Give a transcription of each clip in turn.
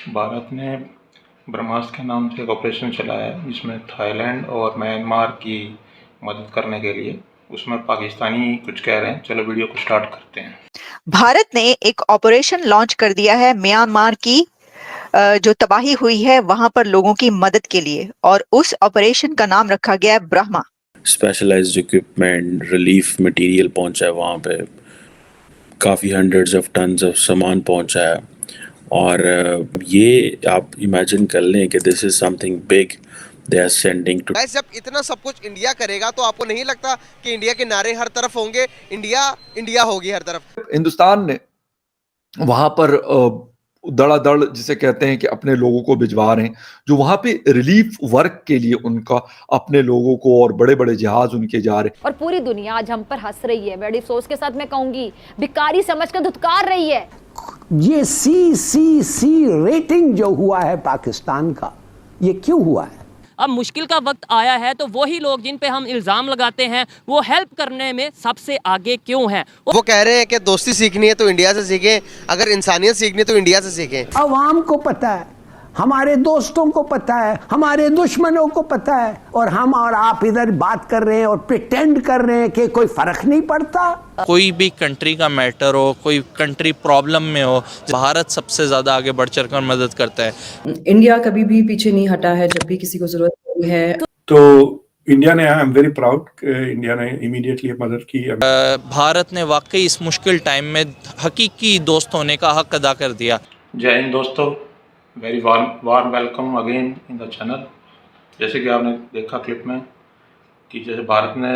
भारत ने ब्रह्मास्त्र के नाम से एक ऑपरेशन चलाया है जिसमें थाईलैंड और म्यांमार की मदद करने के लिए। उसमें पाकिस्तानी कुछ कह रहे हैं। चलो वीडियो को स्टार्ट करते हैं। भारत ने एक ऑपरेशन लॉन्च कर दिया है म्यांमार की जो तबाही हुई है वहां पर लोगों की मदद के लिए, और उस ऑपरेशन का नाम रखा गया है Brahma. Specialised equipment, relief material पहुंचा है वहाँ पे, काफ़ी हंड्रेड्स ऑफ टन्स ऑफ सामान पहुंचा है। और ये आप इमेजिन कर लें कि this is something big they are sending to. जब इतना सब कुछ इंडिया करेगा तो आपको नहीं लगता कि इंडिया के नारे हर तरफ होंगे, इंडिया इंडिया होगी हर तरफ। हिंदुस्तान ने वहां पर दड़ादड़ जिसे कहते हैं कि अपने लोगों को भिजवा रहे हैं, जो वहां पे रिलीफ वर्क के लिए उनका अपने लोगों को, और बड़े बड़े जहाज उनके जा रहे हैं। और पूरी दुनिया आज हम पर हंस रही है, बड़ी अफसोस के साथ मैं कहूंगी, भिखारी समझकर धुतकार रही है। ये सी रेटिंग जो हुआ है पाकिस्तान का, ये क्यों हुआ है? अब मुश्किल का वक्त आया है तो वही लोग जिन पे हम इल्ज़ाम लगाते हैं वो हेल्प करने में सबसे आगे क्यों हैं? वो कह रहे हैं कि दोस्ती सीखनी है तो इंडिया से सीखें, अगर इंसानियत सीखनी है तो इंडिया से सीखें। अवाम को पता है, हमारे दोस्तों को पता है, हमारे दुश्मनों को पता है, और हम और आप इधर बात कर रहे हैं और प्रिटेंड कर रहे हैं कि कोई फर्क नहीं पड़ता। कोई भी कंट्री का मैटर हो, कोई कंट्री प्रॉब्लम में हो, भारत सबसे ज़्यादा आगे बढ़ चढ़ कर मदद करता है। इंडिया कभी भी पीछे नहीं हटा है जब भी किसी को जरूरत पड़ी है। तो इंडिया ने, I am very proud, India ने इमीडिएटली मदद की। भारत ने वाकई इस मुश्किल टाइम में हकीकी दोस्त होने का हक अदा कर दिया। जय हिंद दोस्तों, very warm welcome again in the channel. जैसे कि आपने देखा क्लिप में कि जैसे भारत ने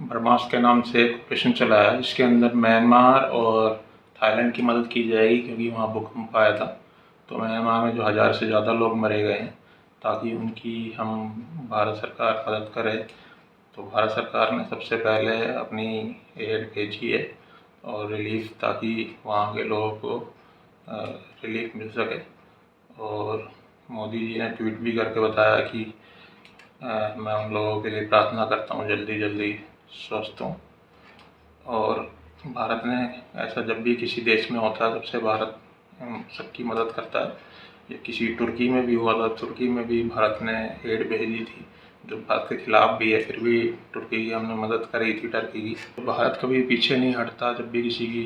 ब्रह्मास्त्र के नाम से एक ऑपरेशन चलाया है, इसके अंदर म्यांमार और थाईलैंड की मदद की जाएगी, क्योंकि वहाँ भूकंप आया था। तो म्यांमार में जो 1000 से ज़्यादा लोग मरे गए हैं, ताकि उनकी हम भारत सरकार मदद करे। तो भारत सरकार ने सबसे पहले अपनी एड भेजी है और रिलीफ, ताकि वहाँ के लोगों को रिलीफ मिल सके। और मोदी जी ने ट्वीट भी करके बताया कि मैं उन लोगों के लिए प्रार्थना करता हूँ जल्दी जल्दी स्वस्थ हों। और भारत ने ऐसा जब भी किसी देश में होता है सबसे भारत सबकी मदद करता है। ये किसी तुर्की में भी हुआ था, तुर्की में भी भारत ने एड भेजी थी जो भारत के खिलाफ भी है, फिर भी तुर्की की हमने मदद करी थी, टर्की की। तो भारत कभी पीछे नहीं हटता जब भी किसी की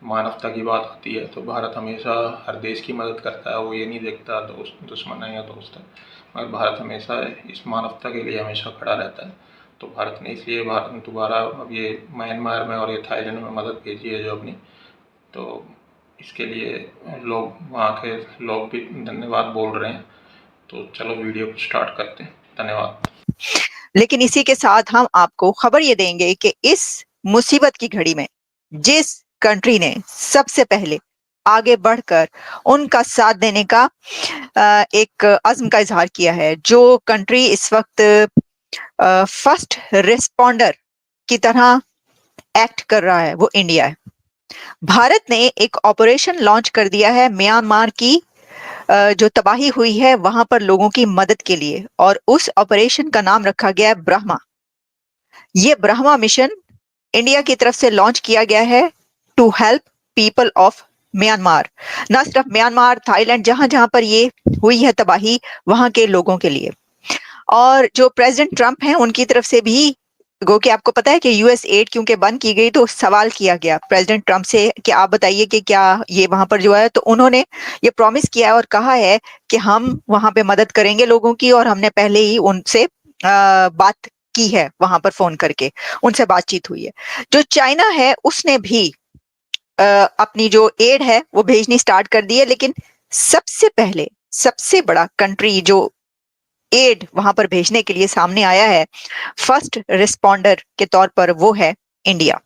मानवता की बात आती है। तो भारत हमेशा हर देश की मदद करता है, वो ये नहीं देखता दोस्त दुश्मन है या दोस्त है, मगर भारत हमेशा इस मानवता के लिए हमेशा खड़ा रहता है। तो भारत ने इसलिए भारत दोबारा अब ये म्यांमार में और ये थाईलैंड में मदद भेजी है जो अपनी। तो इसके लिए लोग, वहाँ के लोग भी धन्यवाद बोल रहे हैं। तो चलो वीडियो को स्टार्ट करते हैं। धन्यवाद। लेकिन इसी के साथ हम आपको खबर ये देंगे कि इस मुसीबत की घड़ी में जिस कंट्री ने सबसे पहले आगे बढ़कर उनका साथ देने का एक अज़्म का इजहार किया है, जो कंट्री इस वक्त फर्स्ट रिस्पॉन्डर की तरह एक्ट कर रहा है, वो इंडिया है। भारत ने एक ऑपरेशन लॉन्च कर दिया है म्यांमार की जो तबाही हुई है वहां पर लोगों की मदद के लिए, और उस ऑपरेशन का नाम रखा गया है ब्रह्मा। ये ब्रह्मा मिशन इंडिया की तरफ से लॉन्च किया गया है to help people of Myanmar. न सिर्फ म्यांमार, थाईलैंड, जहां जहां पर ये हुई है तबाही, वहां के लोगों के लिए। और जो प्रेसिडेंट ट्रंप हैं उनकी तरफ से भी, गो कि आपको पता है कि यूएस एड क्योंकि बंद की गई, तो सवाल किया गया प्रेसिडेंट ट्रंप से कि आप बताइए कि क्या ये वहां पर जो है, तो उन्होंने ये प्रॉमिस किया है और कहा है कि हम वहां पे मदद करेंगे लोगों की। और हमने पहले ही उनसे बात की है, वहां पर फोन करके उनसे बातचीत हुई है। जो चाइना है उसने भी अपनी जो एड है वो भेजनी स्टार्ट कर दी है, लेकिन सबसे पहले सबसे बड़ा कंट्री जो एड वहां पर भेजने के लिए सामने आया है फर्स्ट रिस्पॉन्डर के तौर पर, वो है इंडिया।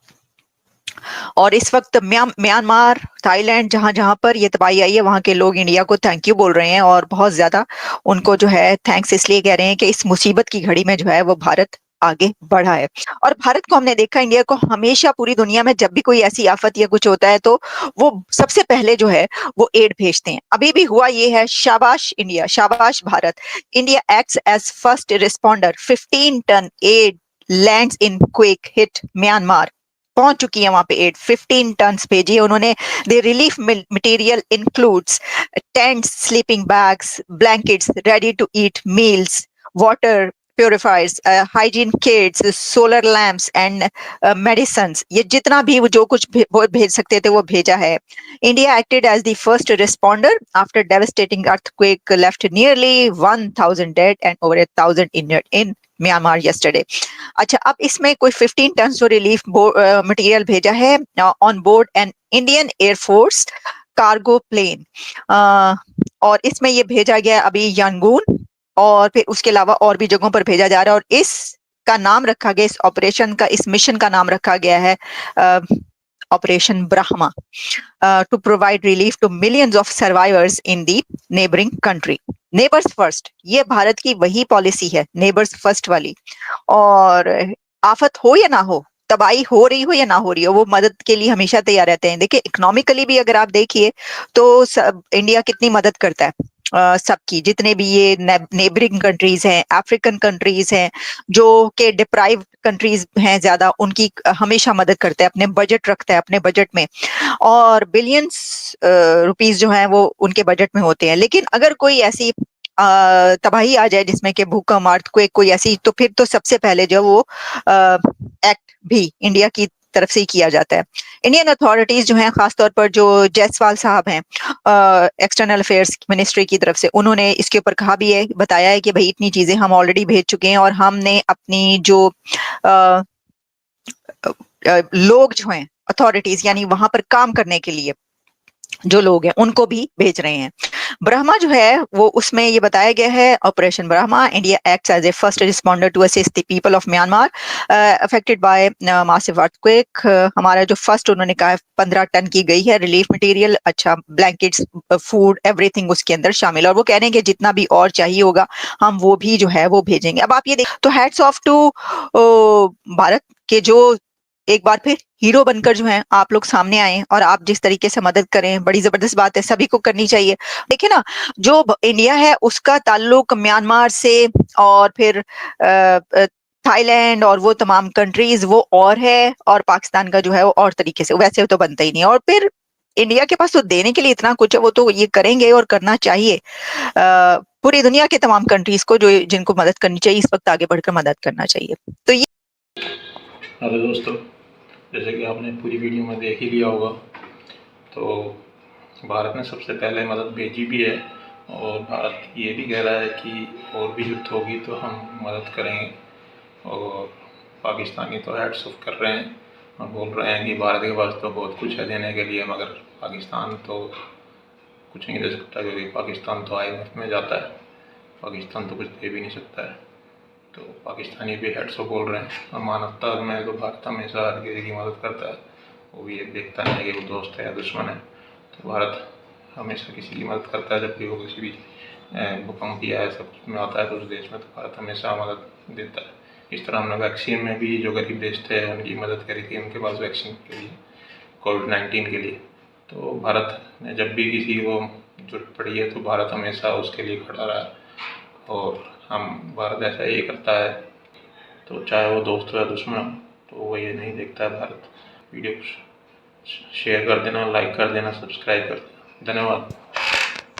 और इस वक्त म्यांमार, थाईलैंड, जहां जहां पर ये तबाही आई है, वहां के लोग इंडिया को थैंक यू बोल रहे हैं, और बहुत ज्यादा उनको जो है थैंक्स इसलिए कह रहे हैं कि इस मुसीबत की घड़ी में जो है वो भारत आगे बढ़ा है। और भारत को हमने देखा, इंडिया को हमेशा पूरी दुनिया में जब भी कोई ऐसी आफत या कुछ होता है तो वो सबसे पहले जो है वो एड भेजते हैं। अभी भी हुआ ये है, शाबाश इंडिया, शाबाश Bharat. India acts as first responder, 15 ton aid lands in quake hit Myanmar. पहुंच चुकी है वहां पे एड 15 टन भेजी है उन्होंने। The relief material includes tents, sleeping bags, blankets, ready to eat meals, water purifiers, hygiene kits, solar lamps and medicines. ये जितना भी वो जो कुछ वो भेज सकते थे वो भेजा है। India acted as the first responder after devastating earthquake left nearly 1000 dead and over 1000 injured in Myanmar yesterday। अच्छा, अब इसमें कोई 15 टन जो रिलीफ मटेरियल भेजा है on board an Indian air force cargo plane, और इसमें ये भेजा गया अभी यांगून और फिर उसके अलावा और भी जगहों पर भेजा जा रहा है। और इसका नाम रखा गया, इस ऑपरेशन का, इस मिशन का नाम रखा गया है operation Brahma, to provide relief to millions of survivors in the neighbouring country. Neighbours first, ये भारत की वही पॉलिसी है, नेबर्स फर्स्ट वाली। और आफत हो या ना हो, तबाही हो रही हो या ना हो रही हो, वो मदद के लिए हमेशा तैयार रहते हैं। देखिए, इकोनॉमिकली भी अगर आप देखिए तो इंडिया कितनी मदद करता है सबकी, जितने भी ये नेबरिंग कंट्रीज हैं, अफ्रीकन कंट्रीज हैं, जो के डिप्राइव कंट्रीज हैं ज्यादा, उनकी हमेशा मदद करता है, अपने बजट रखता है अपने बजट में, और बिलियंस रुपीस जो हैं वो उनके बजट में होते हैं। लेकिन अगर कोई ऐसी तबाही आ जाए जिसमें कि भूकंप, अर्थक्वेक, कोई ऐसी, तो फिर तो सबसे पहले जो वो एक्ट भी इंडिया की तरफ से ही किया जाता है। इंडियन अथॉरिटीज जो हैं, खासतौर पर जो जायसवाल साहब हैं एक्सटर्नल अफेयर्स मिनिस्ट्री की तरफ से, उन्होंने इसके ऊपर कहा भी है, बताया है कि भाई इतनी चीजें हम ऑलरेडी भेज चुके हैं और हमने अपनी जो लोग जो हैं अथॉरिटीज, यानी वहां पर काम करने के लिए जो लोग हैं, उनको भी भेज रहे हैं। ब्रह्मा जो है वो, उसमें ये बताया गया है operation Brahma, India acts as a first responder to assist the people of Myanmar affected by massive earthquake. हमारा जो फर्स्ट उन्होंने कहा है 15 टन की गई है रिलीफ मटेरियल, अच्छा ब्लैंकेट्स, फूड, एवरीथिंग उसके अंदर शामिल, और वो कह रहे हैं कि जितना भी और चाहिए होगा हम वो भी जो है वो भेजेंगे। अब आप ये देख, तो हैट्स ऑफ टू भारत के जो एक बार फिर हीरो बनकर जो हैं आप लोग सामने आए, और आप जिस तरीके से मदद करें, बड़ी जबरदस्त बात है, सभी को करनी चाहिए। देखिए ना, जो इंडिया है उसका ताल्लुक म्यांमार से और फिर थाईलैंड और वो तमाम कंट्रीज वो और है, और पाकिस्तान का जो है वो और तरीके से, वैसे तो बनता ही नहीं है। और फिर इंडिया के पास तो देने के लिए इतना कुछ है, वो तो ये करेंगे और करना चाहिए। पूरी दुनिया के तमाम कंट्रीज को जो जिनको मदद करनी चाहिए, इस वक्त आगे बढ़कर मदद करना चाहिए। तो ये हेलो दोस्तों, जैसे कि आपने पूरी वीडियो में देख ही लिया होगा, तो भारत ने सबसे पहले मदद भेजी भी है, और भारत ये भी कह रहा है कि और भी जरूरत होगी तो हम मदद करेंगे। और पाकिस्तानी तो हैट्स ऑफ कर रहे हैं और बोल रहे हैं कि भारत के पास तो बहुत कुछ है देने के लिए, मगर पाकिस्तान तो कुछ नहीं दे सकता, क्योंकि पाकिस्तान तो IMF में जाता है, पाकिस्तान तो कुछ दे भी नहीं सकता है। तो पाकिस्तानी भी हेड्स ऑफ बोल रहे हैं। और मानवता में तो भारत हमेशा हर किसी की मदद करता है, वो भी ये देखता नहीं है कि वो दोस्त है या दुश्मन है। तो भारत हमेशा किसी की मदद करता है, जब भी वो किसी भी भूकंप या ऐसा कुछ में आता है तो उस देश में, तो भारत हमेशा मदद देता है। इस तरह हमने वैक्सीन में भी जो गरीब देश थे उनकी मदद करी थी, उनके पास वैक्सीन के लिए, कोविड-19 के लिए। तो भारत ने जब भी किसी को जरूरत पड़ी है तो भारत हमेशा उसके लिए खड़ा रहा है, और भारत ऐसा ही करता है, तो चाहे वो दोस्त हो या दुश्मन हो, तो वो ये नहीं देखता है भारत। वीडियो को शेयर कर देना, लाइक कर देना, सब्सक्राइब कर देना। धन्यवाद।